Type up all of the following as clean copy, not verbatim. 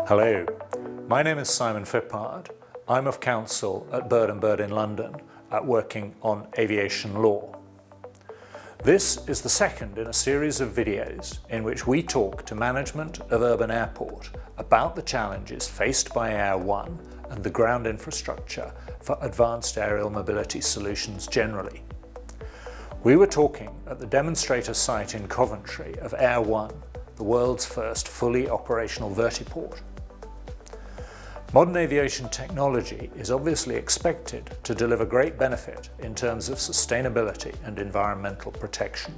Hello, my name is Simon Fippard. I'm of counsel at Bird & Bird in London, working on aviation law. This is the second in a series of videos in which we talk to management of Urban Airport about the challenges faced by Air One and the ground infrastructure for advanced aerial mobility solutions generally. We were talking at the demonstrator site in Coventry of Air One, the world's first fully operational vertiport. Modern aviation technology is obviously expected to deliver great benefit in terms of sustainability and environmental protection.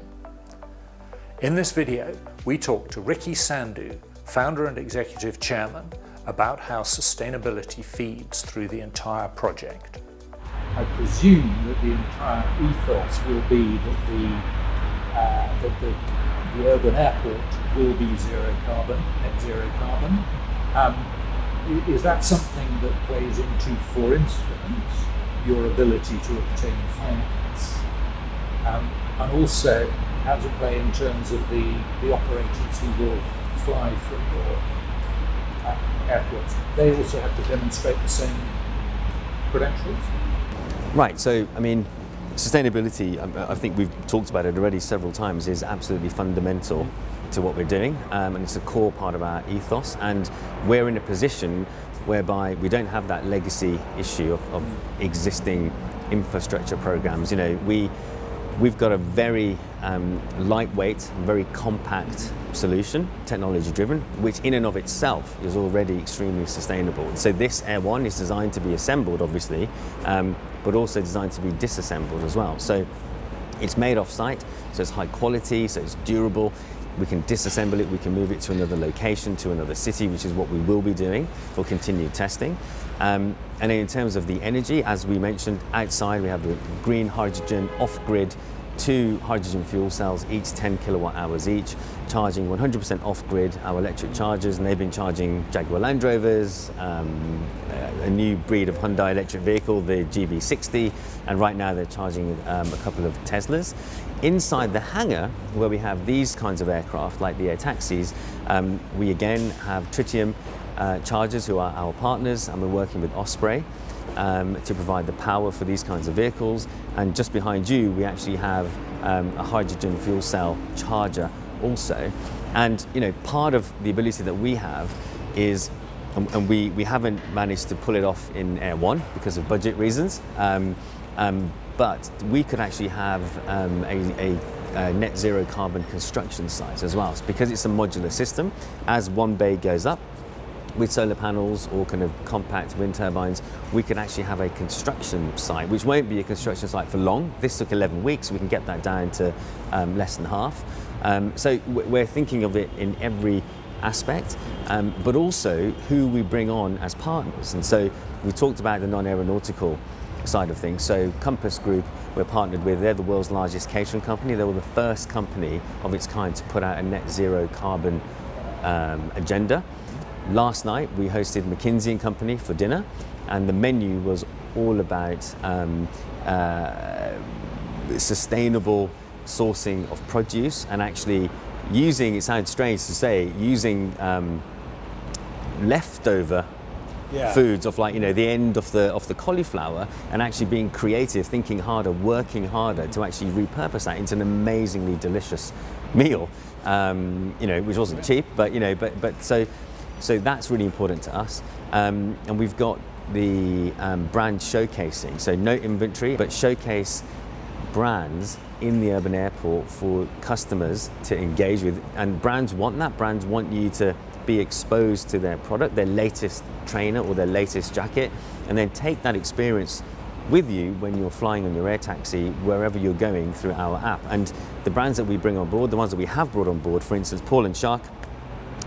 In this video, we talk to Sandhu, founder and executive chairman, about how sustainability feeds through the entire project. I presume that the entire ethos will be that the urban airport will be zero carbon, net zero carbon. Is that something that plays into, for instance, your ability to obtain finance? And also, how does it play in terms of the operators who will fly from your airports? They also have to demonstrate the same credentials? Right, so I mean, sustainability, I think we've talked about it already several times, is absolutely fundamental to what we're doing, and it's a core part of our ethos, and we're in a position whereby we don't have that legacy issue of existing infrastructure programs. You know, we've got a very lightweight, very compact solution, technology driven, which in and of itself is already extremely sustainable. So this Air One is designed to be assembled, obviously, but also designed to be disassembled as well. So it's made off site, so it's high quality, so it's durable. We can disassemble it, we can move it to another location, to another city, which is what we will be doing for continued testing. And then in terms of the energy, as we mentioned, outside we have the green hydrogen off-grid, 2 hydrogen fuel cells, each 10 kilowatt hours each, charging 100% off-grid, our electric chargers, and they've been charging Jaguar Land Rovers, a new breed of Hyundai electric vehicle, the GV60, and right now they're charging a couple of Teslas. Inside the hangar, where we have these kinds of aircraft, like the air taxis, we again have Tritium chargers, who are our partners, and we're working with Osprey to provide the power for these kinds of vehicles. And just behind you, we actually have a hydrogen fuel cell charger also. And you know, part of the ability that we have is, and we haven't managed to pull it off in Air One because of budget reasons, but we could actually have a net zero carbon construction site as well. So because it's a modular system, as one bay goes up with solar panels or kind of compact wind turbines, we could actually have a construction site, which won't be a construction site for long. This took 11 weeks, so we can get that down to less than half. So we're thinking of it in every aspect, but also who we bring on as partners. And so we talked about the non-aeronautical side of things. So Compass Group, we're partnered with, they're the world's largest catering company. They were the first company of its kind to put out a net zero carbon agenda. Last night we hosted McKinsey & Company for dinner, and the menu was all about sustainable sourcing of produce, and actually using, it sounds strange to say, using leftover foods of, like, you know, the end of the cauliflower, and actually being creative, thinking harder, working harder to actually repurpose that into an amazingly delicious meal. You know, which wasn't cheap, but you know, but so that's really important to us. And we've got the brand showcasing, so no inventory, but showcase brands in the urban airport for customers to engage with. And brands want that. Brands want you to be exposed to their product, their latest trainer or their latest jacket, and then take that experience with you when you're flying on your air taxi wherever you're going through our app. And the brands that we bring on board, the ones that we have brought on board, for instance, Paul & Shark,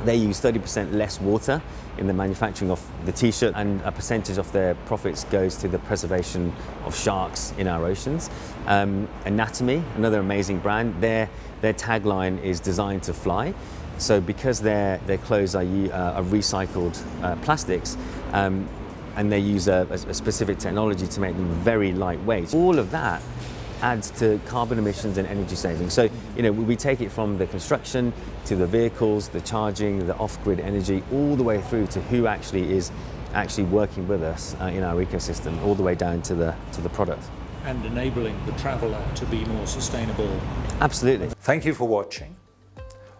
they use 30% less water in the manufacturing of the t-shirt, and a percentage of their profits goes to the preservation of sharks in our oceans. Anatomy, another amazing brand, their tagline is designed to fly. So because their clothes are recycled plastics, and they use a specific technology to make them very lightweight. All of that adds to carbon emissions and energy savings. So, we take it from the construction to the vehicles, the charging, the off-grid energy, all the way through to who actually is working with us in our ecosystem, all the way down to the product. And enabling the traveller to be more sustainable. Absolutely. Thank you for watching.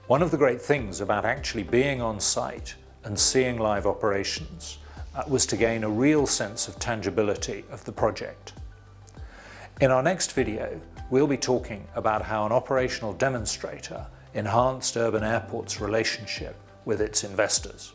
One of the great things about actually being on site and seeing live operations was to gain a real sense of tangibility of the project. In our next video, we'll be talking about how an operational demonstrator enhanced Urban Airport's relationship with its investors.